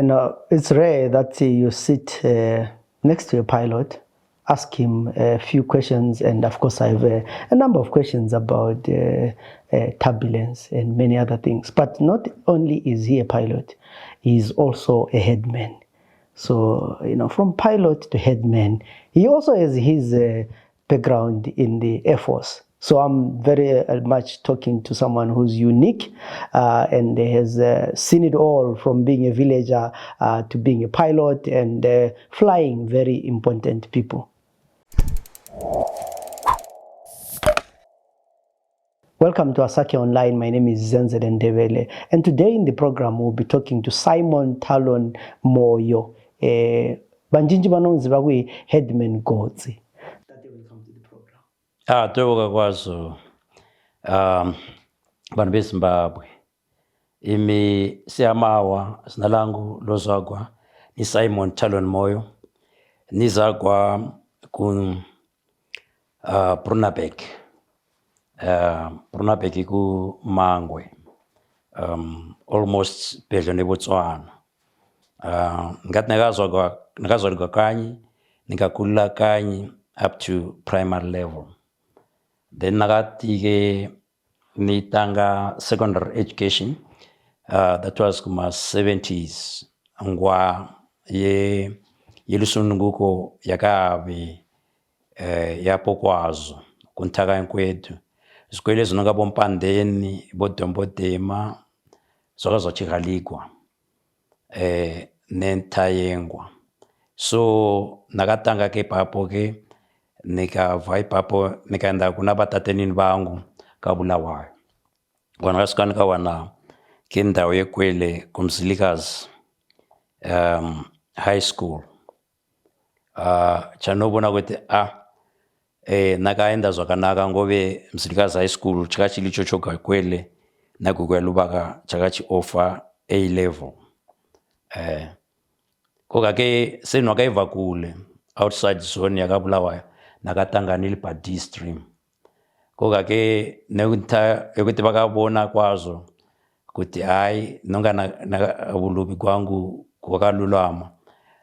And it's rare that you sit next to a pilot, ask him a few questions, and of course I have a number of questions about turbulence and many other things. But not only is he a pilot, he's also a headman. So, from pilot to headman, he also has his background in the Air Force. So I'm very much talking to someone who's unique and has seen it all, from being a villager to being a pilot and flying very important people. Welcome to Asake Online. My name is Zenzele Ndebele, and today in the program we'll be talking to Simon Thalon Moyo. Banjinji banonziva kwi Headman Godzi. Welcome to the program. Toka kwazo vanhu veZimbabwe. Imi siyamawa sinalangu lozagwa ni Simon Thalon Moyo. Nizagwa ku Brunabek. Brunabek iku Mangwe. Almost pedyo neBotswana. Ngati nakazalirwa kanyi, nikakulira kanyi up to primary level. Then nakati nitanga secondary education. That was kuma 70s. Ngwa yelusununguko yakabe yapo kwazo kuntaka enkwetu. Sikwele zinongabo mpandeni bodombodema zokazochigaligwa nentayengwa. So nakatanga ke papo ke nikavai papo nikaenda kuna batatenini bangu kabulawayo. Wanakaskanika wana kindawo yekwele kumzilikazi high school. Chanobona kuti nakaenda zvakanaka ngove mzilikazi high school chakachili chochoka kwele nakukwelubaka chakachi offer A level. Koka ke senu akaibva kule outside zone yakabulawayo nakatanga nilipa D stream. Koka ke nekuti vakabona kwazo kuti hai nonga na ulubi kwangu kwakalulama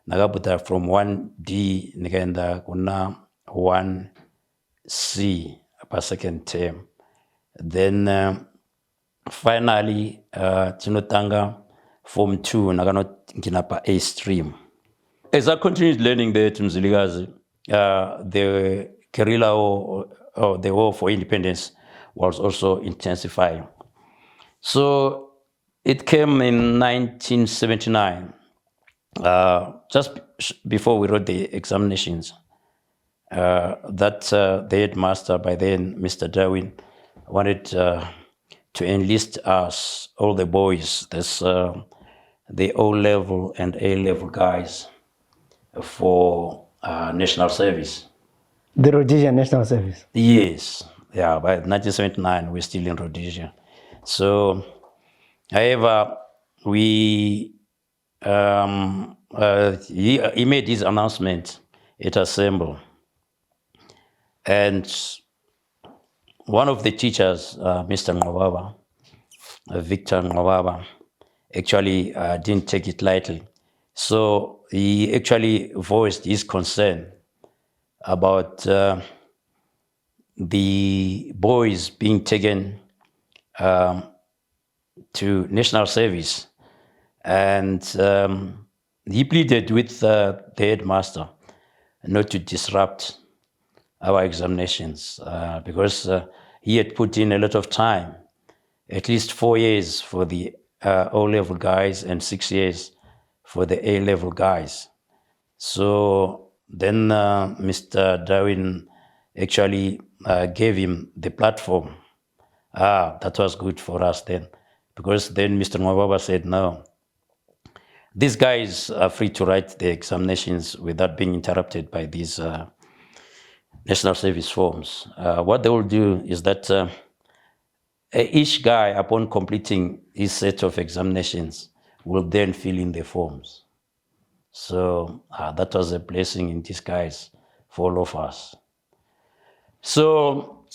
nakabuta from 1D nikaenda kuna 1C per second term. Then finally tinotanga form 2 nakanongina pa A stream. As I continued learning there to Mzilikazi, the guerrilla or the war for independence was also intensifying. So it came in 1979, just before we wrote the examinations, that the headmaster by then, Mr. Darwin, wanted to enlist us, all the boys, the O-level and A-level guys, for national service. The Rhodesian National Service? Yes. Yeah, by 1979, we're still in Rhodesia. So, however, he made his announcement at Assemble. And one of the teachers, Mr. Ngwababa, Victor Ngwababa, actually didn't take it lightly. So he actually voiced his concern about the boys being taken to national service. And he pleaded with the headmaster not to disrupt our examinations because he had put in a lot of time, at least 4 years for the O-level guys and 6 years for the A-level guys. So then Mr. Darwin actually gave him the platform. That was good for us then, because then Mr. Mwababa said, no, these guys are free to write the examinations without being interrupted by these national service forms. What they will do is that each guy, upon completing his set of examinations, will then fill in the forms. So that was a blessing in disguise for all of us. So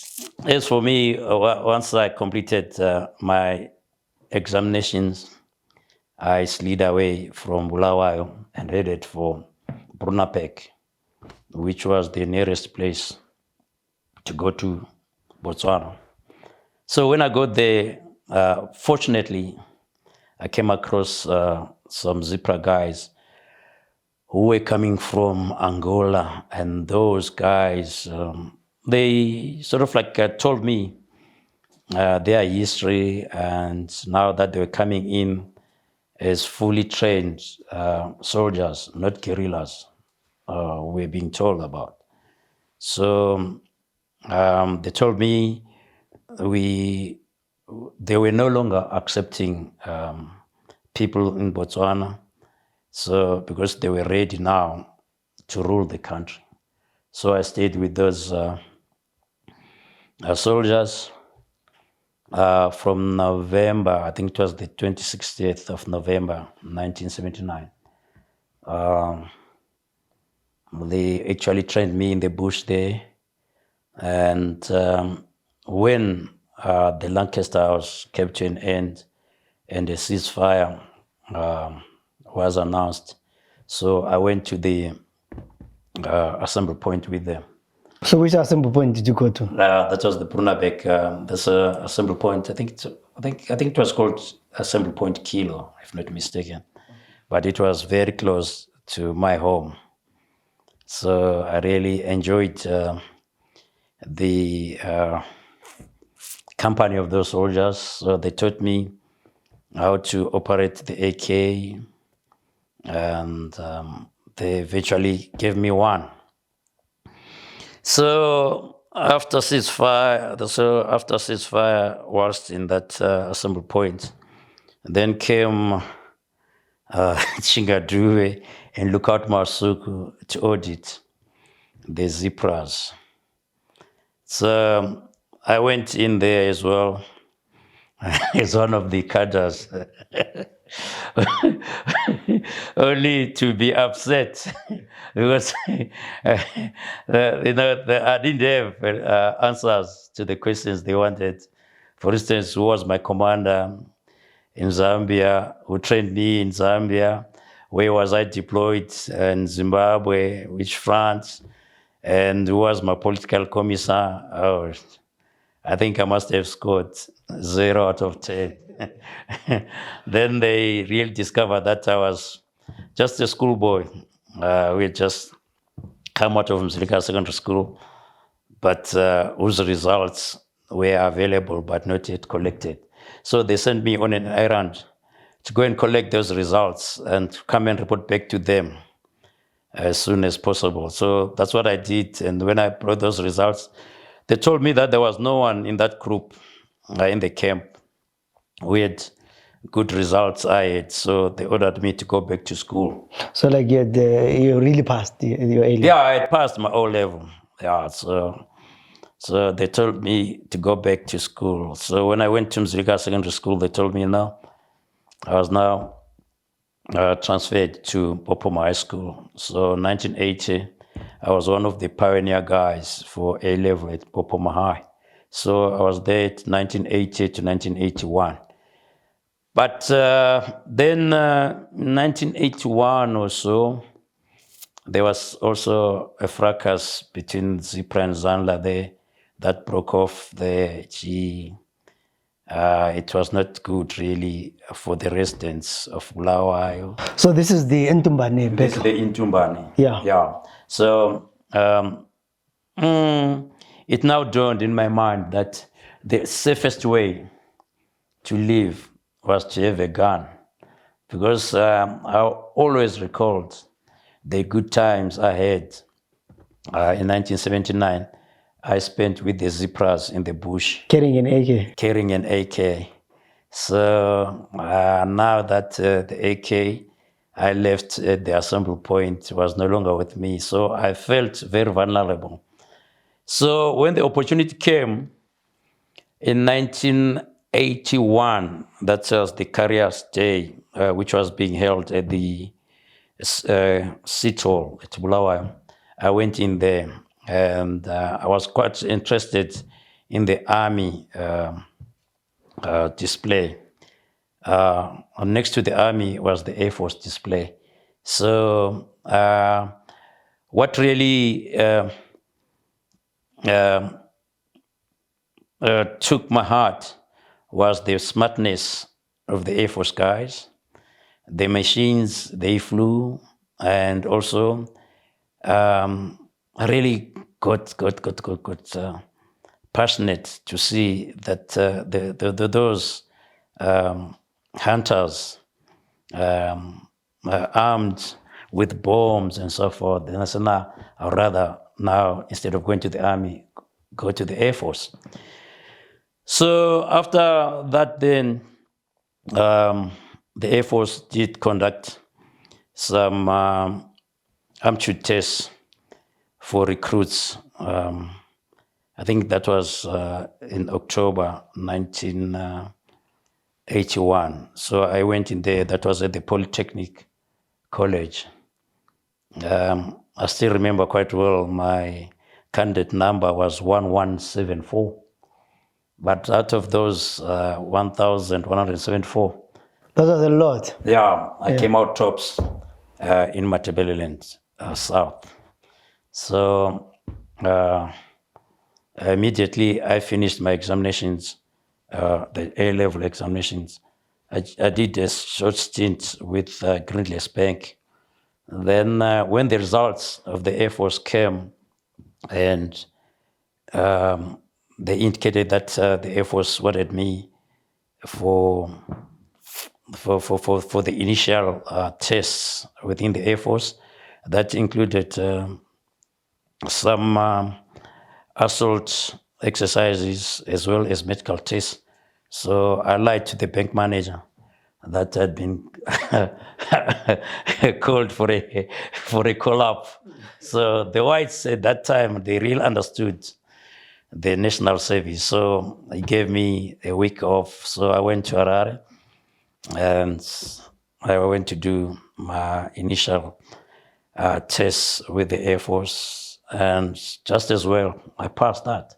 as for me, once I completed my examinations, I slid away from Bulawayo and headed for Brunapek, which was the nearest place to go to Botswana. So when I got there, fortunately, I came across some Zipra guys who were coming from Angola, and those guys, they sort of like told me their history, and now that they were coming in as fully trained soldiers, not guerrillas, we're being told about. So they told me they were no longer accepting people in Botswana, so because they were ready now to rule the country. So I stayed with those soldiers from November, I think it was the 26th of November, 1979. They actually trained me in the bush there. And when the Lancaster House came to an end and a ceasefire was announced, so I went to the assembly point with them. So which assembly point did you go to? That was the Brunabek. There's a assembly point. I think it was called Assembly Point Kilo, if not mistaken. But it was very close to my home, so I really enjoyed the company of those soldiers. So they taught me how to operate the AK, and they eventually gave me one. So after ceasefire, whilst in that assembly point, then came Chingadue and Lookout Masuku to audit the Zipras. So I went in there as well as one of the cadres, only to be upset because I didn't have answers to the questions they wanted. For instance, who was my commander in Zambia? Who trained me in Zambia? Where was I deployed in Zimbabwe? Which front? And who was my political commissar? Oh, I think I must have scored 0 out of 10. Then they really discovered that I was just a schoolboy. We had just come out of Mzilika Secondary School, but whose results were available but not yet collected. So they sent me on an errand to go and collect those results and come and report back to them as soon as possible. So that's what I did. And when I brought those results, they told me that there was no one in that group in the camp who had good results I had. So they ordered me to go back to school. So like you really passed your A level? Yeah, I had passed my O level. Yeah, so they told me to go back to school. So when I went to Mzilika Secondary School, they told me no. I was now transferred to Popoma High School. So 1980, I was one of the pioneer guys for A level at Popoma High. So I was there at 1980 to 1981. But then 1981 or so, there was also a fracas between Zipra and Zanla there that broke off the it was not good really for the residents of Bulawayo. So this is the Intumbane This is battle? the Intumbane. Yeah. So it now dawned in my mind that the safest way to live was to have a gun, because I always recalled the good times I had in 1979. I spent with the Zipras in the bush. Carrying an AK? Carrying an AK. So now that the AK I left at the assembly point was no longer with me, so I felt very vulnerable. So when the opportunity came in 1981, that was the Carriers Day, which was being held at the City Hall at Bulawayo, I went in there, and I was quite interested in the army display. next to the army was the Air Force display. So what really took my heart was the smartness of the Air Force guys, the machines they flew, and also I really got passionate to see that those hunters armed with bombs and so forth. And I said, nah, I'd rather now, instead of going to the army, go to the Air Force. So after that, then the Air Force did conduct some aptitude tests for recruits. I think that was in October 1981. So I went in there. That was at the Polytechnic College. I still remember quite well my candidate number was 1174. But out of those 1,174, That was a lot. I came out tops in Matabeleland South. So immediately I finished my examinations, the A-level examinations. I did a short stint with Greenless Bank. Then when the results of the Air Force came, and they indicated that the Air Force wanted me for the initial tests within the Air Force. That included some assault exercises as well as medical tests. So I lied to the bank manager that had been called for a call-up. So the whites at that time, they really understood the national service. So he gave me a week off. So I went to Harare and I went to do my initial tests with the Air Force, and just as well, I passed that.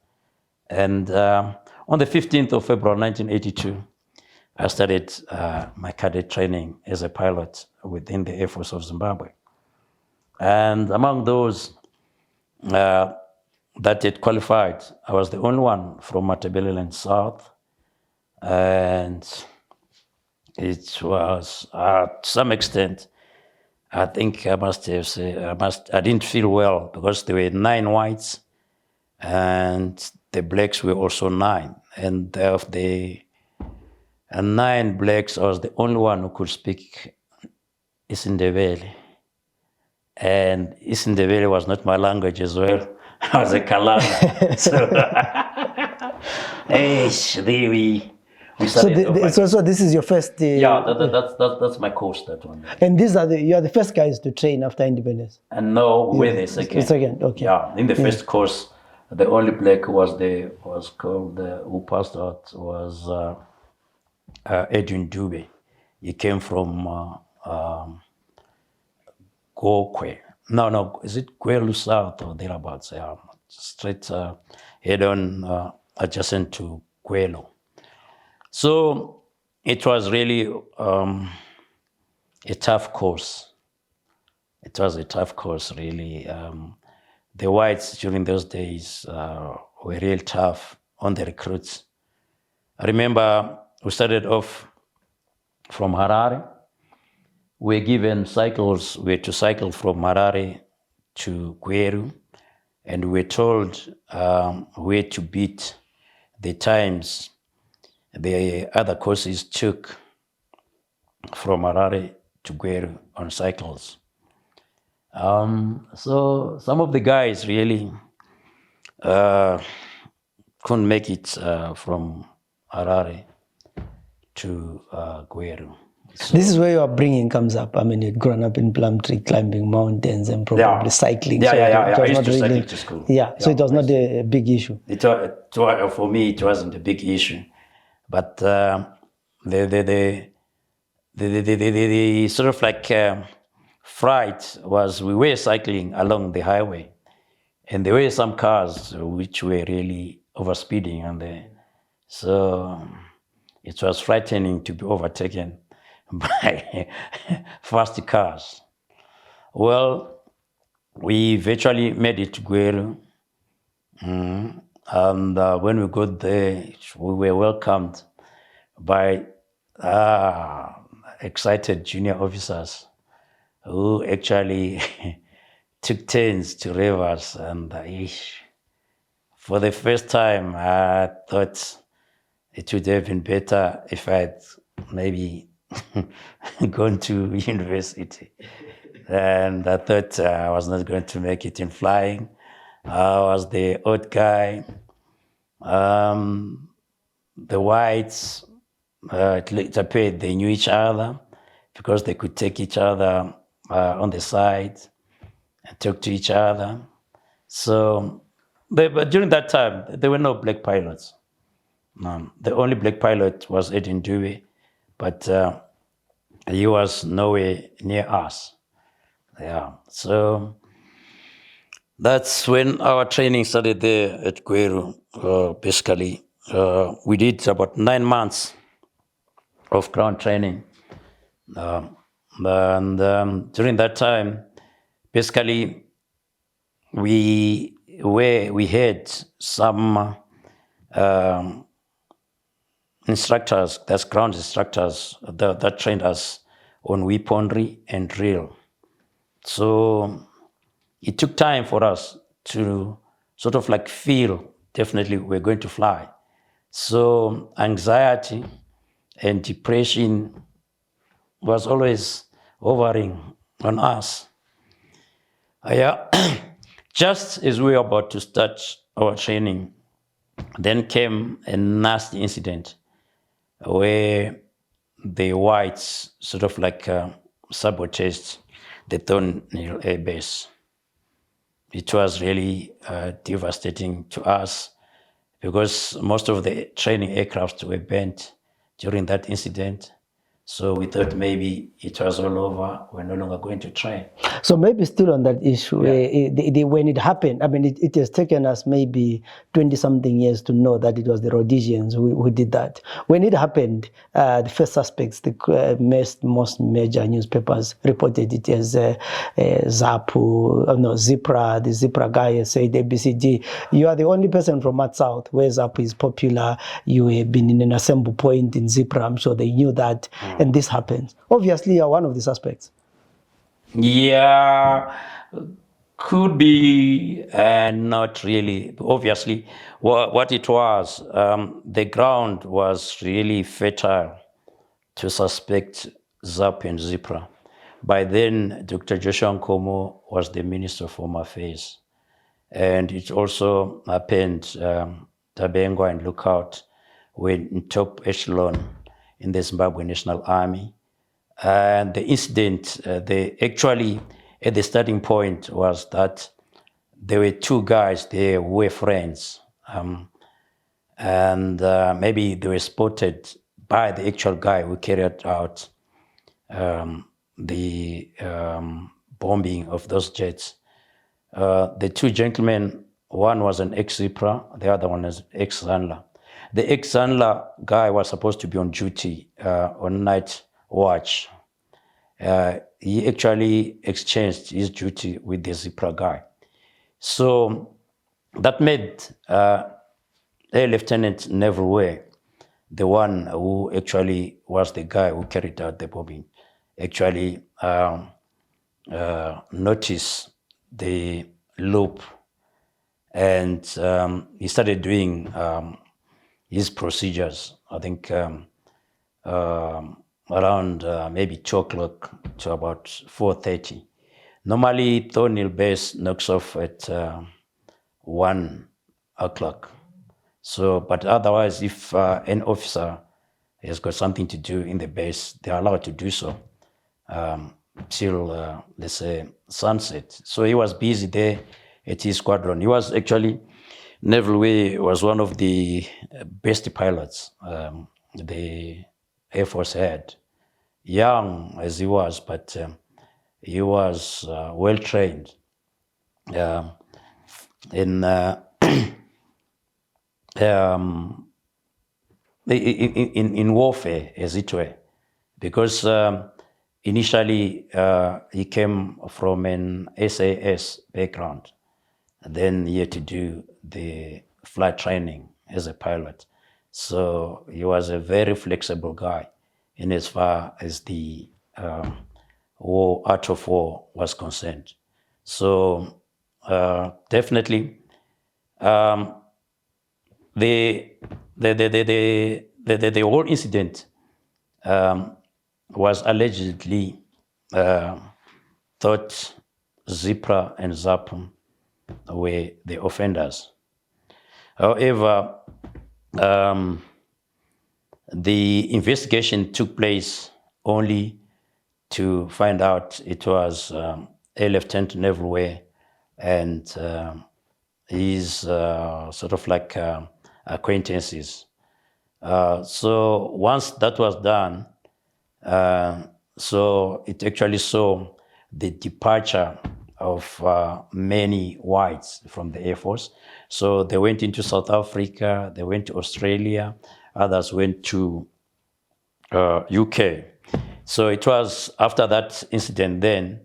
And on the 15th of February, 1982, I started my cadet training as a pilot within the Air Force of Zimbabwe. And among those that had qualified, I was the only one from Matabeleland South. And it was, to some extent, I think I must have said, I didn't feel well because there were 9 whites and the blacks were also 9. And of the 9 blacks, I was the only one who could speak AirZimbabwe. And AirZimbabwe was not my language as well. I was a Kalanga. So, we started So this is your first. that's my course, that one. And you are the first guys to train after independence. And no, we're the second. Second, okay. Yeah, in the first course, the only black who who passed out was Edwin Dube. He came from Gokwe. No, is it Gwelu South or thereabouts? Yeah, straight head on adjacent to Gwelu. So it was really a tough course. It was a tough course, really. The whites during those days were real tough on the recruits. I remember we started off from Harare. We were given cycles. We had to cycle from Harare to Gweru, and we were told we had to beat the times the other courses took from Harare to Gweru on cycles. So some of the guys really couldn't make it from Harare to Gweru. So, this is where your upbringing comes up. I mean, you'd grown up in Plumtree, climbing mountains and probably cycling. Yeah. It was I used not to really, cycle to school. So it was not a big issue. For me, it wasn't a big issue. But the sort of like fright was we were cycling along the highway, and there were some cars which were really overspeeding on there. So It was frightening to be overtaken by fast cars. Well, we virtually made it to Gweru. And when we got there, we were welcomed by excited junior officers who actually took turns to rave us. And for the first time, I thought it would have been better if I'd maybe gone to university. And I thought I was not going to make it in flying. I was the odd guy. The whites, it appeared they knew each other because they could take each other on the side and talk to each other. So, but during that time, there were no black pilots. The only black pilot was Headman Godzi, but he was nowhere near us. Yeah, so that's when our training started there at Gweru. Basically, we did about 9 months of ground training. And during that time, basically, we had some instructors, that's ground instructors, that trained us on weaponry and drill. So it took time for us to sort of like feel definitely we're going to fly. So anxiety and depression was always hovering on us. Yeah, just as we were about to start our training, then came a nasty incident where the whites sort of like sabotaged the Thalon Air Base. It was really devastating to us because most of the training aircrafts were burnt during that incident. So we thought maybe it was all over. We're no longer going to train. So maybe still on that issue, when it happened, I mean, it has taken us maybe 20-something years to know that it was the Rhodesians who did that. When it happened, the first suspects, the most major newspapers reported it as Zipra, the Zipra guy said ABCD. You are the only person from Mad South where Zapu is popular. You have been in an assembly point in Zipra. I'm sure they knew that. And this happens. Obviously, you're one of the suspects. Yeah, could be, and not really. Obviously, what it was, the ground was really fertile to suspect ZAP and ZIPRA. By then, Dr. Joshua Nkomo was the Minister of Home Affairs. And it also happened, Tabengo and Lookout were in top echelon in the Zimbabwe National Army. And the incident, they actually, at the starting point was that there were two guys there who were friends. And maybe they were spotted by the actual guy who carried out the bombing of those jets. The two gentlemen, one was an ex-Zipra, the other one is ex-Zanla. The ex-Zanla guy was supposed to be on duty on night watch. He actually exchanged his duty with the Zipra guy. So that made Air Lieutenant Neville, the one who actually was the guy who carried out the bombing, actually noticed the loop, and he started doing his procedures. I think around maybe 2 o'clock to about 4:30. Normally, Thornhill Base knocks off at 1 o'clock. So, but otherwise, if an officer has got something to do in the base, they are allowed to do so till, let's say, sunset. So he was busy there at his squadron. He was actually, Neville Way was one of the best pilots the Air Force had. Young as he was, but he was well trained. In in warfare, as it were, because initially he came from an SAS background. Then he had to do the flight training as a pilot. So he was a very flexible guy in as far as the art of war was concerned. So definitely the whole incident was allegedly thought Zipra and Zapum were the offenders. However, the investigation took place only to find out it was a Lieutenant Naval Weir and his sort of like acquaintances. So once that was done, so it actually saw the departure of many whites from the Air Force. So they went into South Africa, they went to Australia, others went to UK. So it was after that incident then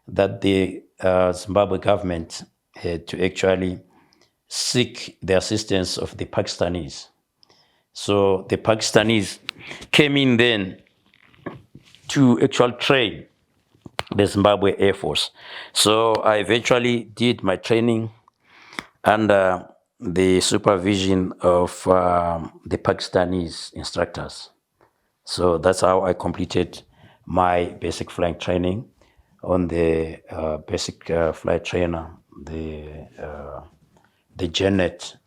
that the Zimbabwe government had to actually seek the assistance of the Pakistanis. So the Pakistanis came in then to actually train the Zimbabwe Air Force. So I eventually did my training under the supervision of the Pakistanis instructors. So that's how I completed my basic flying training on the basic flight trainer, the Janet,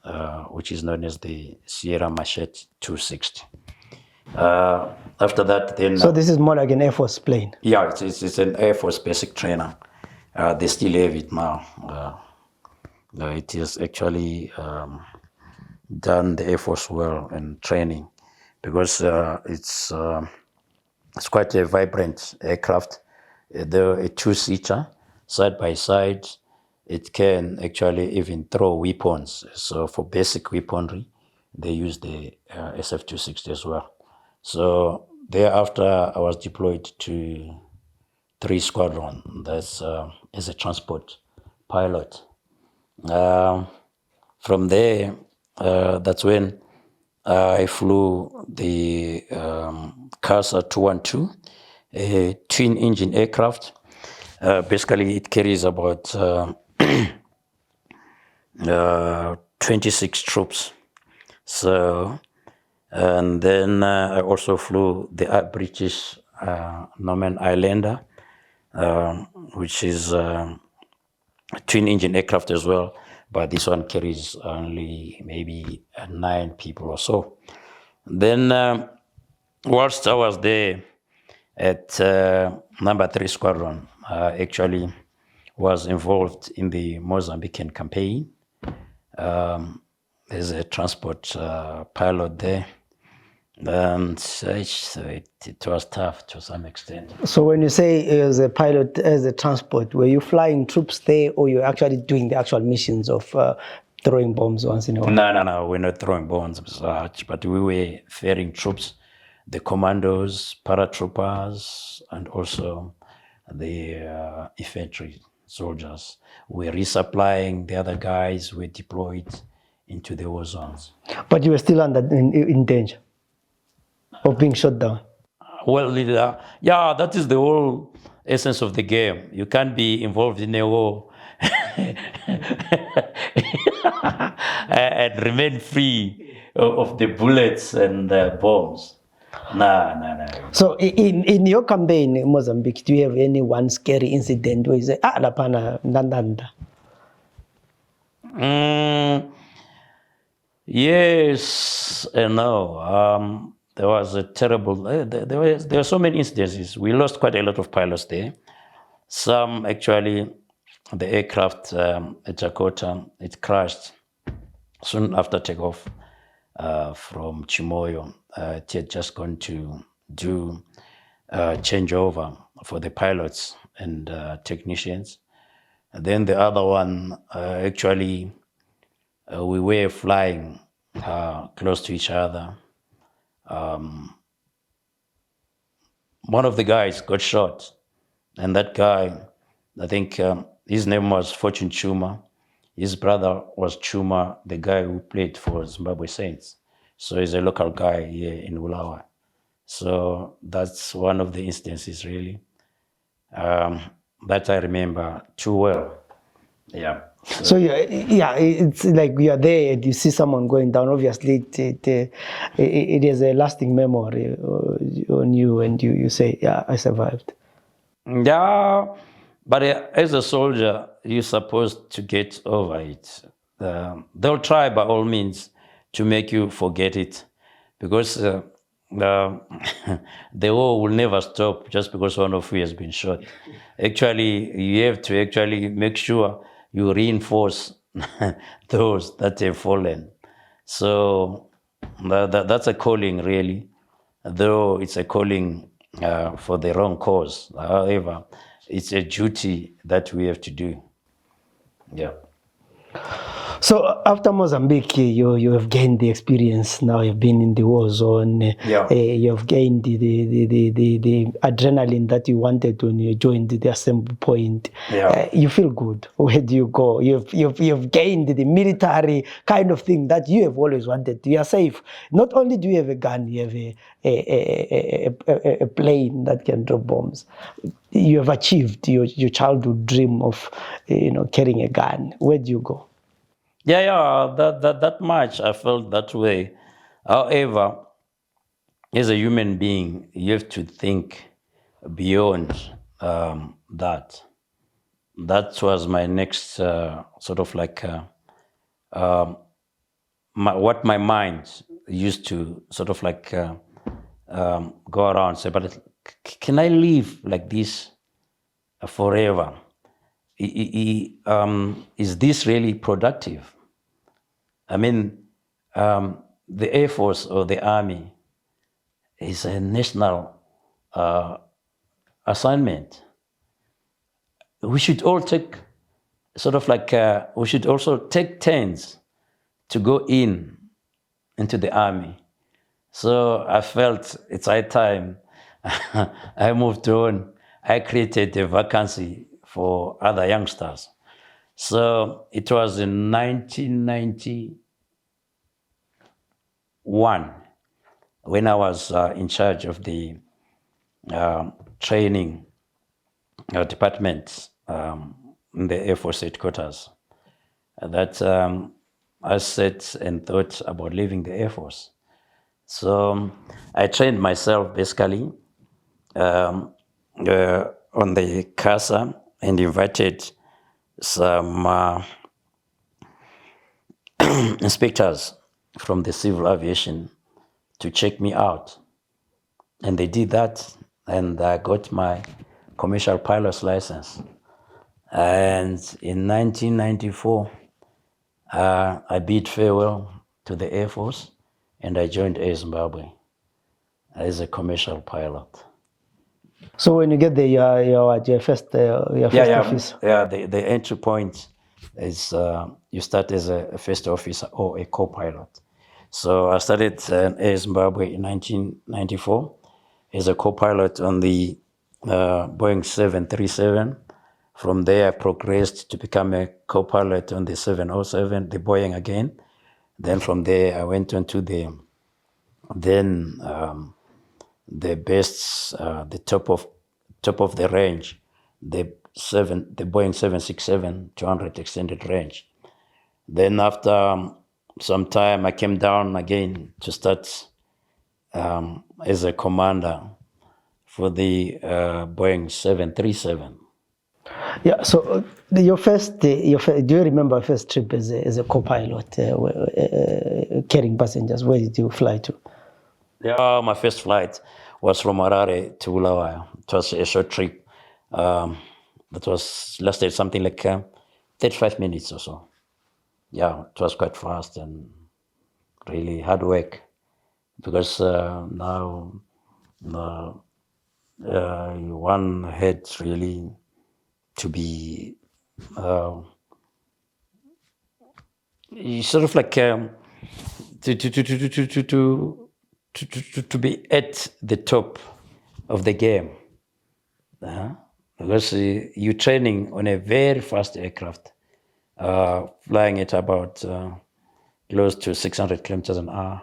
which is known as the Sierra Machete 260. After that, then... So this is more like an Air Force plane? Yeah, it's an Air Force basic trainer. They still have it now. It is actually done the Air Force well in training because it's quite a vibrant aircraft. They're a two-seater, side by side. It can actually even throw weapons. So for basic weaponry, they use the SF-260 as well. So thereafter, I was deployed to 3 Squadron. That's as a transport pilot. From there, that's when I flew the CASA 212, a twin-engine aircraft. Basically, it carries about 26 troops. So, and then I also flew the British Norman Islander, which is a twin-engine aircraft as well, but this one carries only maybe 9 people or so. Then, whilst I was there at number 3 Squadron, I actually was involved in the Mozambican campaign. There's a transport pilot there. And it was tough to some extent. So when you say as a pilot, as a transport, were you flying troops there or you're actually doing the actual missions of throwing bombs once in a while? No, we're not throwing bombs as such, but we were ferrying troops, the commandos, paratroopers, and also the infantry soldiers. We're resupplying the other guys were deployed into the war zones. But you were still in danger of being shot down? Well, yeah, that is the whole essence of the game. You can't be involved in a war and remain free of the bullets and the bombs. No. So in your campaign in Mozambique, do you have any one scary incident where you say, lapana, nandanda? Yes and no. There was a terrible, there were so many incidences. We lost quite a lot of pilots there. Some actually, the aircraft at Jakarta, it crashed soon after takeoff from Chimoyo. It had just gone to do changeover for the pilots and technicians. And then the other one, actually, we were flying close to each other. one of the guys got shot, and that guy, I think his name was Fortune Chuma. His brother was Chuma, the guy who played for Zimbabwe Saints. So he's a local guy here in Ulawa. So that's one of the instances, really, that I remember too well. Yeah. So yeah, it's like you are there and you see someone going down. Obviously, it is a lasting memory on you, and you say, yeah, I survived. Yeah, but as a soldier, you're supposed to get over it. They'll try by all means to make you forget it, because the war will never stop just because one of you has been shot. Actually, you have to actually make sure you reinforce those that have fallen. So that's a calling, really, though it's a calling for the wrong cause. However, it's a duty that we have to do. Yeah. So after Mozambique, you have gained the experience. Now you've been in the war zone. Yeah. You have gained the adrenaline that you wanted when you joined the assembly point. Yeah. You feel good. Where do you go? You've gained the military kind of thing that you have always wanted. You are safe. Not only do you have a gun, you have a plane that can drop bombs. You have achieved your childhood dream of carrying a gun. Where do you go? Yeah, that much I felt that way. However, as a human being, you have to think beyond that. That was my next sort of like what my mind used to sort of like go around say, but can I live like this forever? Is this really productive? I mean, the Air Force or the Army is a national assignment. We should all take sort of like, we should also take turns to go into the Army. So I felt it's high time. I moved on. I created a vacancy for other youngsters. So it was in 1991 when I was in charge of the training department in the Air Force headquarters, that I sat and thought about leaving the Air Force. So I trained myself basically on the CASA and invited some inspectors from the civil aviation to check me out. And they did that, and I got my commercial pilot's license. And in 1994, I bid farewell to the Air Force, and I joined AirZimbabwe as a commercial pilot. So when you get there, your first office. Yeah, the entry point is you start as a first officer or a co-pilot. So I started in AirZimbabwe in 1994 as a co-pilot on the Boeing 737. From there, I progressed to become a co-pilot on the 707, the Boeing again. Then from there, I went on to the best, the top of the range, the Boeing 767-200 extended range. Then after some time, I came down again to start as a commander for the Boeing 737. Yeah. So do you remember your first trip as a co-pilot carrying passengers? Where did you fly to? Yeah, my first flight was from Harare to Bulawayo. It was a short trip. That was lasted something like 35 minutes or so. Yeah, it was quite fast and really hard work, because now one had really to be sort of like to to be at the top of the game. Because you're training on a very fast aircraft, flying at about close to 600 kilometers an hour.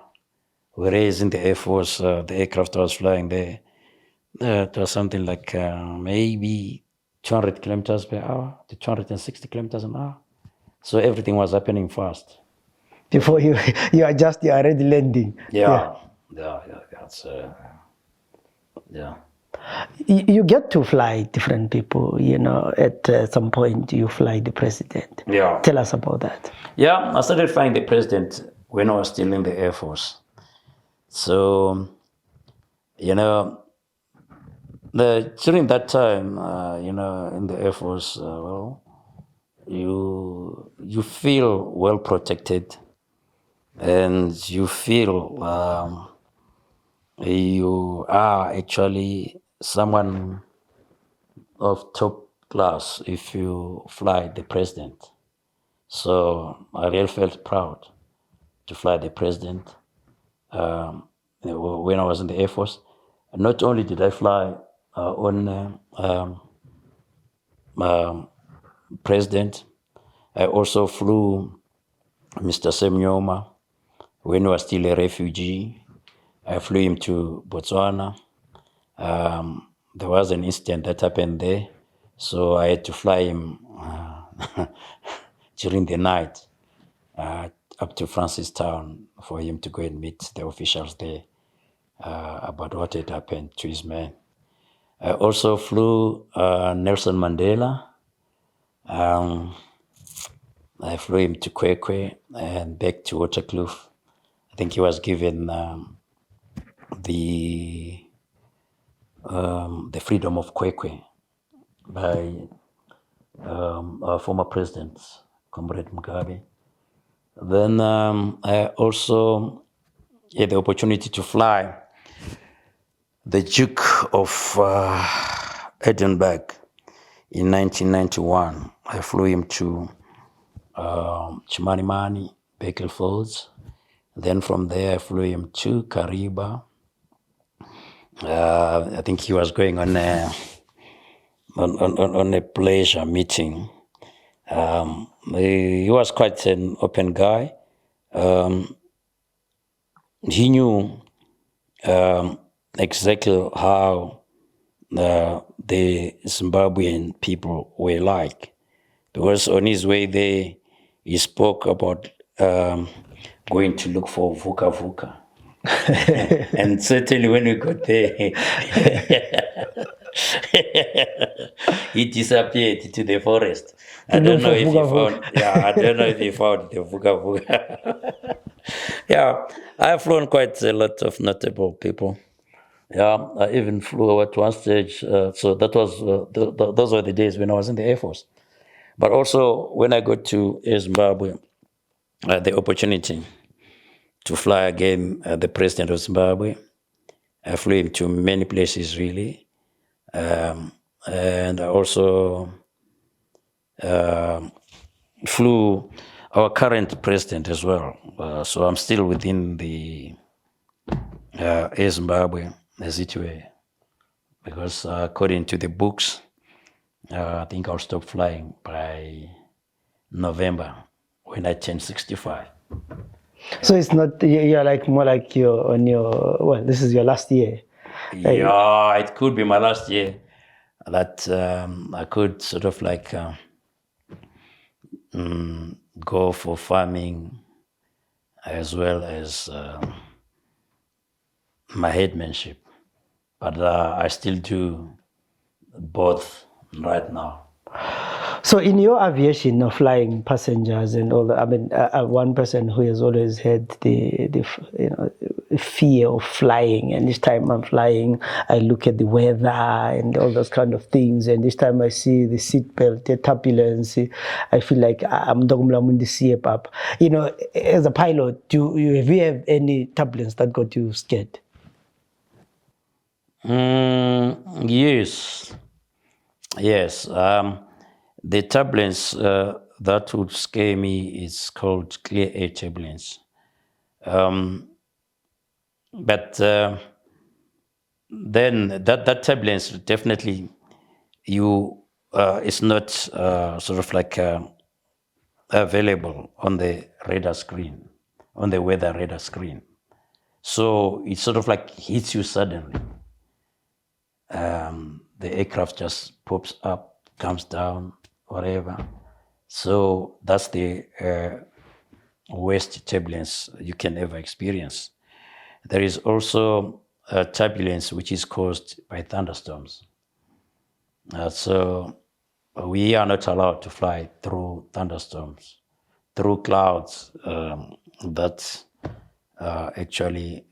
Whereas in the Air Force, the aircraft I was flying there, it was something like maybe 200 kilometers per hour to 260 kilometers an hour. So everything was happening fast. Before you adjust, you are already landing. Yeah. That's, yeah. You get to fly different people, at some point you fly the president. Yeah. Tell us about that. Yeah, I started flying the president when I was still in the Air Force. So, during that time, in the Air Force, you feel well protected, and you feel you are actually someone of top class if you fly the president. So I really felt proud to fly the president when I was in the Air Force. Not only did I fly on president, I also flew Mr. Semnyoma when he was still a refugee. I flew him to Botswana. There was an incident that happened there, so I had to fly him during the night up to Francistown for him to go and meet the officials there about what had happened to his men. I also flew Nelson Mandela. I flew him to Kwekwe and back to Waterkloof. I think he was given the freedom of Kwekwe by our former president, Comrade Mugabe. Then I also had the opportunity to fly the Duke of Edinburgh in 1991. I flew him to Chimanimani, Beaconsfield. Then from there, I flew him to Kariba. I think he was going on a pleasure meeting. He was quite an open guy. He knew exactly how the Zimbabwean people were like, because on his way there, he spoke about going to look for Vuka Vuka. And certainly when we got there, he disappeared to the forest. I don't know if he found the Vuka Vuka. Yeah, I've flown quite a lot of notable people. Yeah, I even flew at one stage. So that was those were the days when I was in the Air Force. But also when I got to AirZimbabwe, I had the opportunity to fly again the president of Zimbabwe. I flew him to many places, really. And I also flew our current president as well. So I'm still within the AirZimbabwe, as it were, because according to the books, I think I'll stop flying by November when I turn 65. So it's not, you're like more like you're on your, this is your last year. Yeah, it could be my last year that I could sort of like go for farming as well as my headmanship. But I still do both right now. So in your aviation of flying passengers and all that, I mean, one person who has always had the fear of flying, and each time I'm flying, I look at the weather and all those kind of things, and each time I see the seatbelt, the turbulence, I feel like I'm in the sea up. As a pilot, have you had any turbulence that got you scared? Yes. The turbulence that would scare me is called clear air turbulence. But then that turbulence definitely is not sort of like available on the radar screen, on the weather radar screen. So it sort of like hits you suddenly. The aircraft just pops up, comes down, whatever. So that's the worst turbulence you can ever experience. There is also turbulence which is caused by thunderstorms. So we are not allowed to fly through thunderstorms, through clouds that actually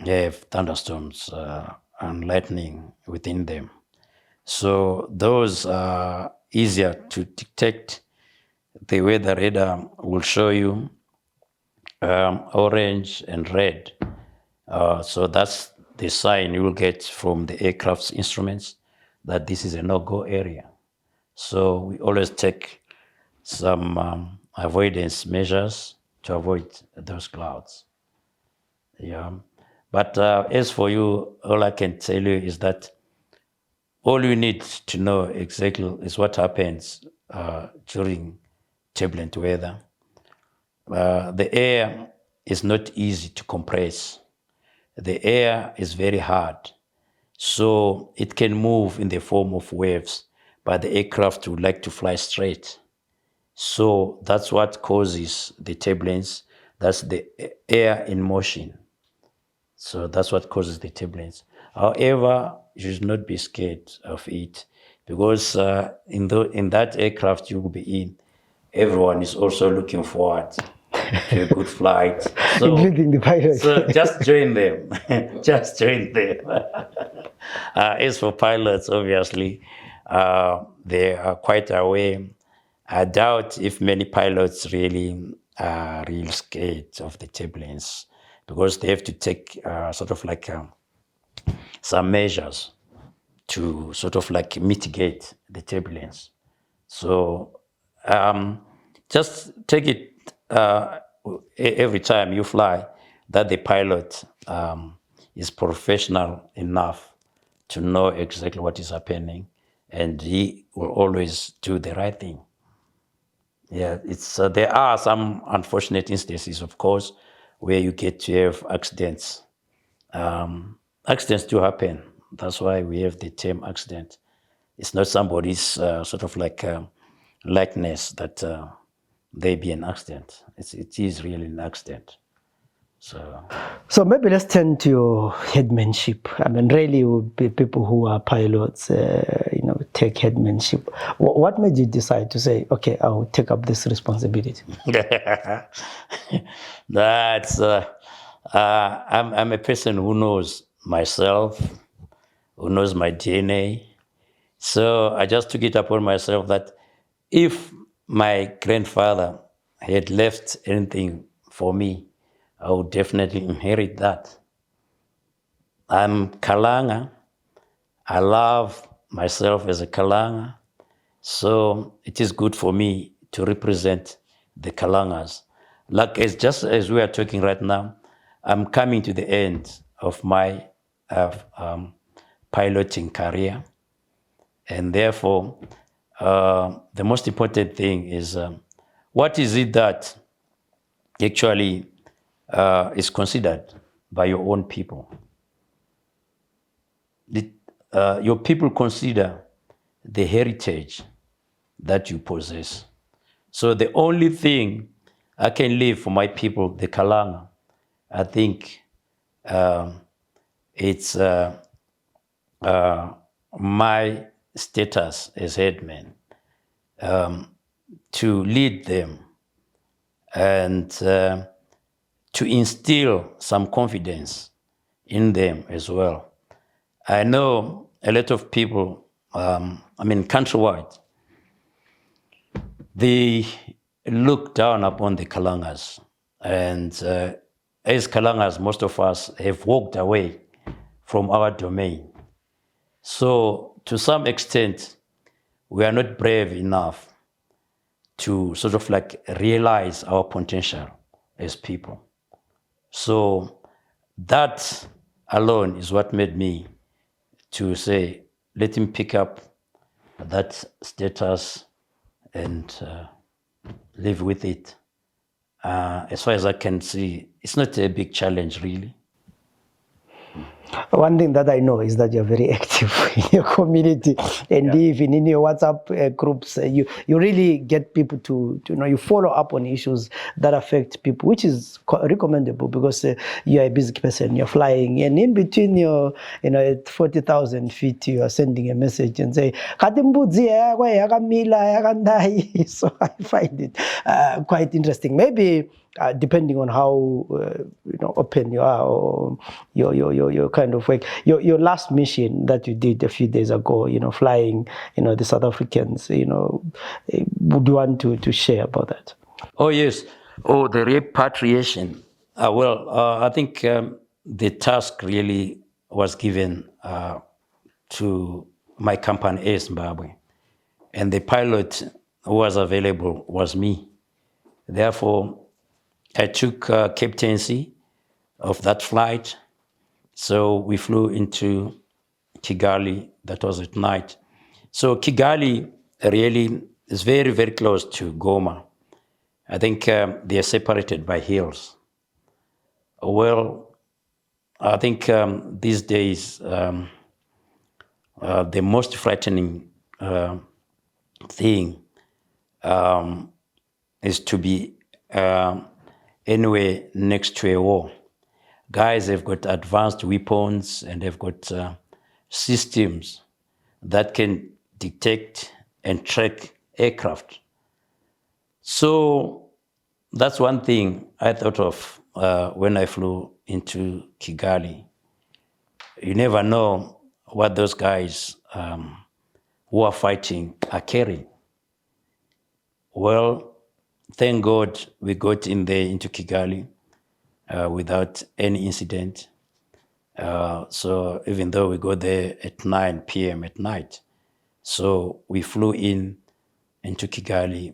have thunderstorms and lightning within them. So those are easier to detect. The weather radar will show you orange and red. So that's the sign you will get from the aircraft's instruments that this is a no-go area. So we always take some avoidance measures to avoid those clouds. Yeah. But as for you, all I can tell you is that all you need to know exactly is what happens during turbulent weather. The air is not easy to compress. The air is very hard. So it can move in the form of waves, but the aircraft would like to fly straight. So that's what causes the turbulence. That's the air in motion. So that's what causes the turbulence. However, you should not be scared of it because in that aircraft you will be in, everyone is also looking forward to a good flight. So, including the pilot. so just join them. Just join them. As for pilots, obviously, they are quite aware. I doubt if many pilots really are real scared of the turbulence because they have to take sort of like some measures to sort of like mitigate the turbulence. So just take it every time you fly that the pilot is professional enough to know exactly what is happening, and he will always do the right thing. Yeah, it's there are some unfortunate instances, of course, where you get to have accidents. Accidents do happen. That's why we have the term accident. It's not somebody's sort of like likeness that they be an accident. It is really an accident. So maybe let's turn to your headmanship. I mean, really, would be people who are pilots, take headmanship. What made you decide to say, okay, I'll take up this responsibility? That's I'm a person who knows myself, who knows my DNA. So I just took it upon myself that if my grandfather had left anything for me, I would definitely inherit that. I'm Kalanga. I love myself as a Kalanga. So it is good for me to represent the Kalangas. Like just as we are talking right now, I'm coming to the end of my piloting career. And therefore, the most important thing is what is it that actually is considered by your own people? Your people consider the heritage that you possess. So the only thing I can leave for my people, the Kalanga, I think it's my status as headman to lead them and to instill some confidence in them as well. I know a lot of people, countrywide, they look down upon the Kalangas. And as Kalangas, most of us have walked away from our domain. So to some extent, we are not brave enough to sort of like realize our potential as people. So that alone is what made me to say, let him pick up that status and live with it. As far as I can see, it's not a big challenge, really. One thing that I know is that you're very active in your community, and even in your WhatsApp groups, you really get people to you follow up on issues that affect people, which is recommendable because you're a busy person. You're flying, and in between your at 40,000 feet, you are sending a message and say, "Kati mbudzi yakwa yakamila yakandai." So I find it quite interesting. Maybe depending on how open you are, or your kind of work. Your last mission that you did a few days ago, flying, the South Africans, would you want to share about that? Oh, yes. Oh, the repatriation. I think the task really was given to my company, AirZimbabwe, and the pilot who was available was me. Therefore, I took captaincy of that flight. So we flew into Kigali. That was at night. So Kigali really is very, very close to Goma. I think they are separated by hills. Well, I think these days the most frightening thing is to be anywhere next to a war. Guys have got advanced weapons and they've got systems that can detect and track aircraft. So that's one thing I thought of when I flew into Kigali. You never know what those guys who are fighting are carrying. Well, thank God we got in there into Kigali without any incident. So even though we got there at 9 p.m. at night, so we flew into Kigali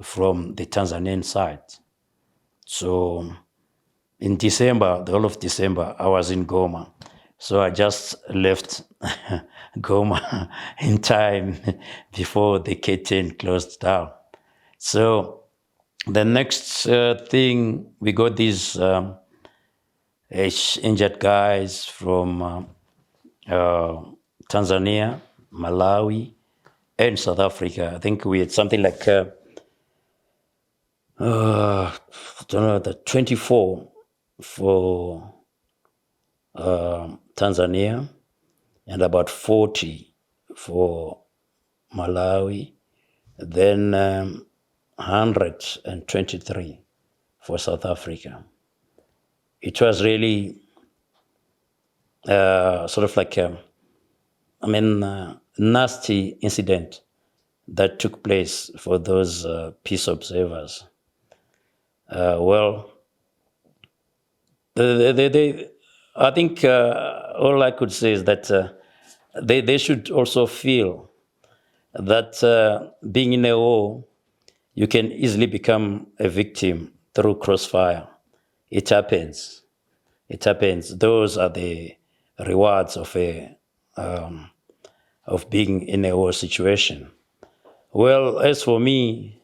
from the Tanzanian side. So in December, the whole of December, I was in Goma. So I just left Goma in time before the curtain closed down. So the next thing, we got these injured guys from Tanzania, Malawi, and South Africa. I think we had something like, I don't know, the 24 for Tanzania and about 40 for Malawi, then 123 for South Africa. It was really sort of like a nasty incident that took place for those peace observers. I think all I could say is that they should also feel that being in a war, you can easily become a victim through crossfire. It happens. It happens. Those are the rewards of being in a war situation. Well, as for me,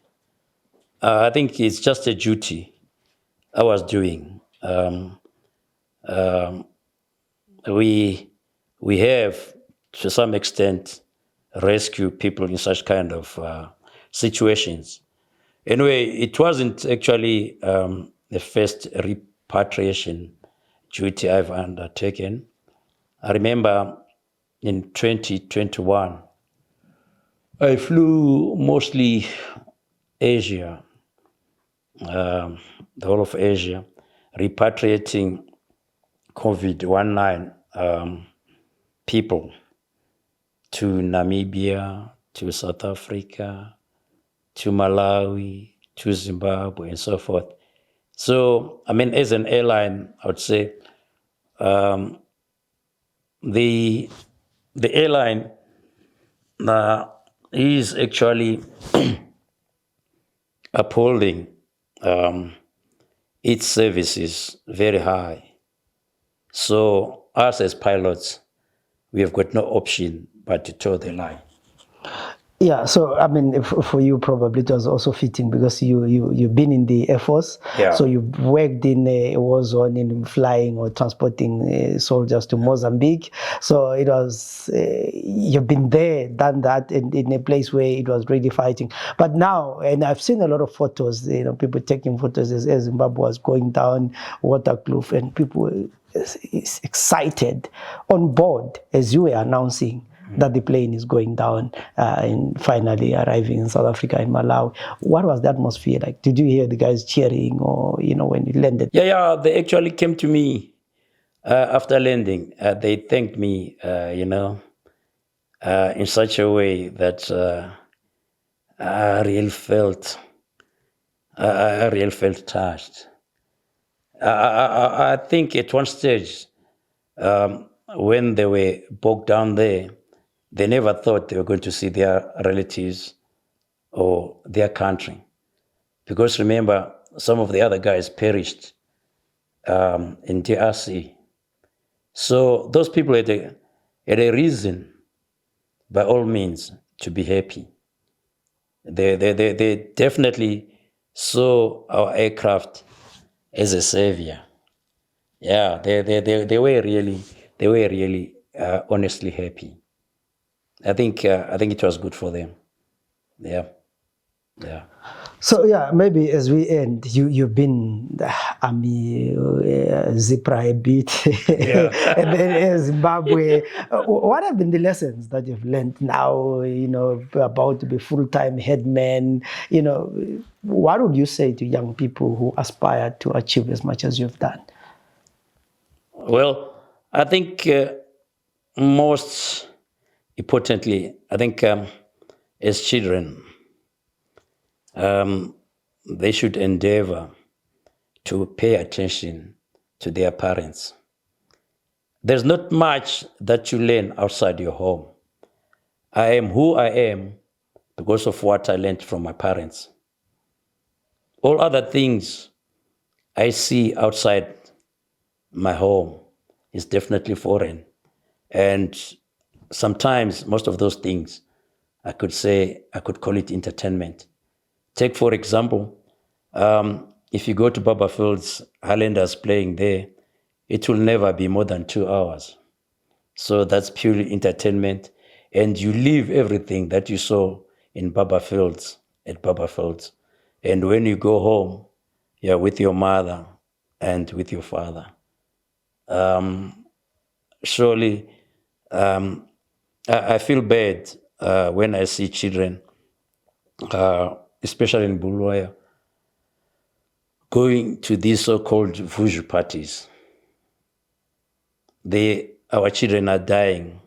I think it's just a duty I was doing. We have, to some extent, rescue people in such kind of situations. Anyway, it wasn't actually the first repatriation duty I've undertaken. I remember in 2021, I flew mostly Asia, the whole of Asia, repatriating COVID-19 people to Namibia, to South Africa, to Malawi, to Zimbabwe, and so forth. So, as an airline, I would say the airline is actually upholding its service is very high. So us as pilots, we have got no option but to toe the line. Yeah, so I mean, for you probably it was also fitting because you've been in the Air Force, Yeah. so you've worked in a war zone in flying or transporting soldiers to Mozambique. So it was you've been there, done that, in a place where it was really fighting. But now, and I've seen a lot of photos, people taking photos as AirZimbabwe was going down Waterkloof, and people is excited on board as you were announcing that the plane is going down and finally arriving in South Africa, in Malawi. What was the atmosphere like? Did you hear the guys cheering or, when you landed? Yeah, they actually came to me after landing. They thanked me, in such a way that I really felt touched. I think at one stage, when they were bogged down there, they never thought they were going to see their relatives or their country. Because remember, some of the other guys perished in DRC. So those people had a reason, by all means, to be happy. They definitely saw our aircraft as a savior. Yeah, they were really honestly happy. I think it was good for them. Yeah. So yeah, maybe as we end, you've been army Zipra a bit, and then Zimbabwe. What have been the lessons that you've learned now? About to be full-time headman. What would you say to young people who aspire to achieve as much as you've done? Well, I think most importantly, I think as children, they should endeavor to pay attention to their parents. There's not much that you learn outside your home. I am who I am because of what I learned from my parents. All other things I see outside my home is definitely foreign. And sometimes most of those things, I could call it entertainment. Take, for example, if you go to Baba Field's Highlanders playing there, it will never be more than 2 hours. So that's purely entertainment. And you leave everything that you saw in Baba Fields, at Baba Fields. And when you go home, you're with your mother and with your father. Surely, I feel bad when I see children, especially in Bulawayo, going to these so-called vuju parties. Our children are dying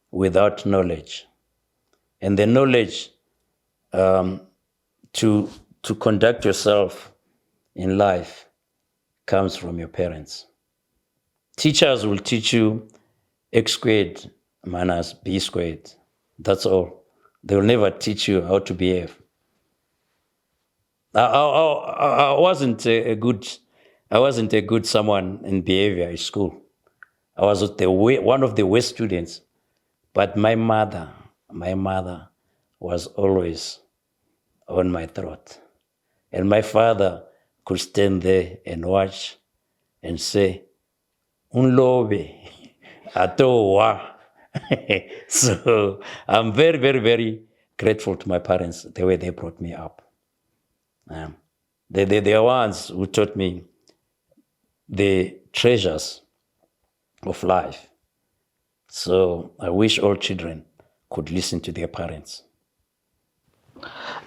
without knowledge. And the knowledge to conduct yourself in life comes from your parents. Teachers will teach you X squared minus B squared. That's all. They will never teach you how to behave. I wasn't a good someone in behavior at school. I was one of the worst students. But my mother was always on my throat. And my father could stand there and watch and say, Unlobe, atowa. So I'm very, very, very grateful to my parents, the way they brought me up. They are ones who taught me the treasures of life. So I wish all children could listen to their parents.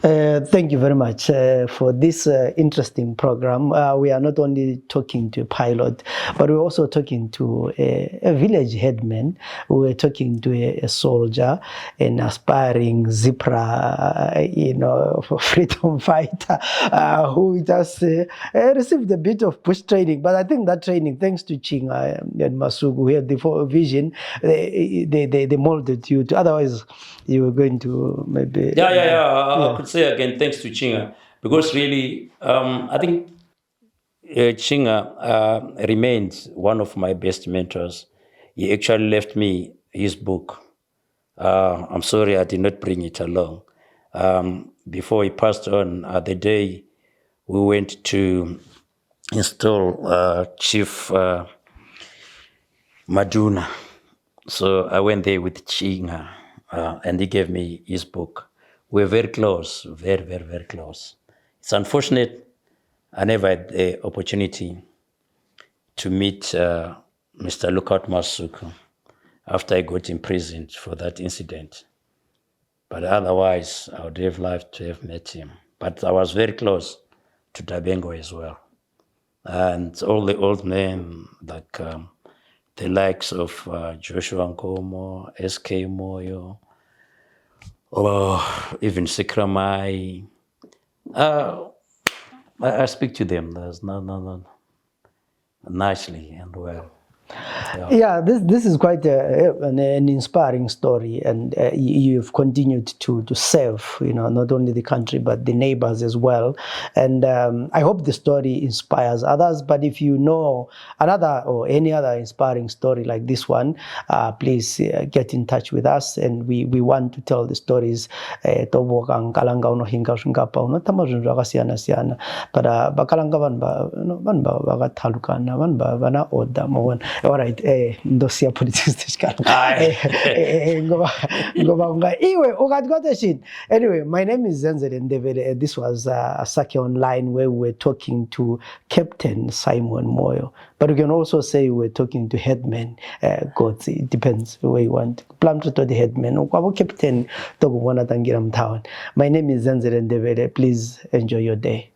Thank you very much for this interesting program. We are not only talking to a pilot, but we're also talking to a village headman. We're talking to a soldier, an aspiring Zipra, freedom fighter who just received a bit of push training. But I think that training, thanks to Chinga and Masugu, who had the vision, they molded you to. Otherwise, you were going to maybe. I could say again, thanks to Chinga, because really, I think Chinga remained one of my best mentors. He actually left me his book. I'm sorry I did not bring it along. Before he passed on, the day we went to install Chief Maduna. So I went there with Chinga, and he gave me his book. We're very close, very, very, very close. It's unfortunate I never had the opportunity to meet Mr. Lookout Masuku after I got imprisoned for that incident. But otherwise, I would have liked to have met him. But I was very close to Dabengo as well. And all the old men, like the likes of Joshua Nkomo, S.K. Moyo, or even Sikramai, I speak to them. There's no, nicely and well. Yeah, this is quite an inspiring story, and you've continued to serve, not only the country but the neighbors as well. And I hope the story inspires others. But if you know another or any other inspiring story like this one, please get in touch with us, and we want to tell the stories. Toboka nkalanga unohinga shingapa unotama zvinhu zvakasiyana siyana, but bakalanga vanhu vakathalukana vanhu vana order mawona. All right, ndosiya politics ngoba iwe ukati shit. Anyway, my name is Zenzele Ndebele. This was Sake Online, where we were talking to Captain Simon Moyo, but we can also say we're talking to Headman Godzi. It depends where you want. Plumto to the Headman ukwabo Captain tokubona tangira mtawana. My name is Zenzele Ndebele. Please enjoy your day.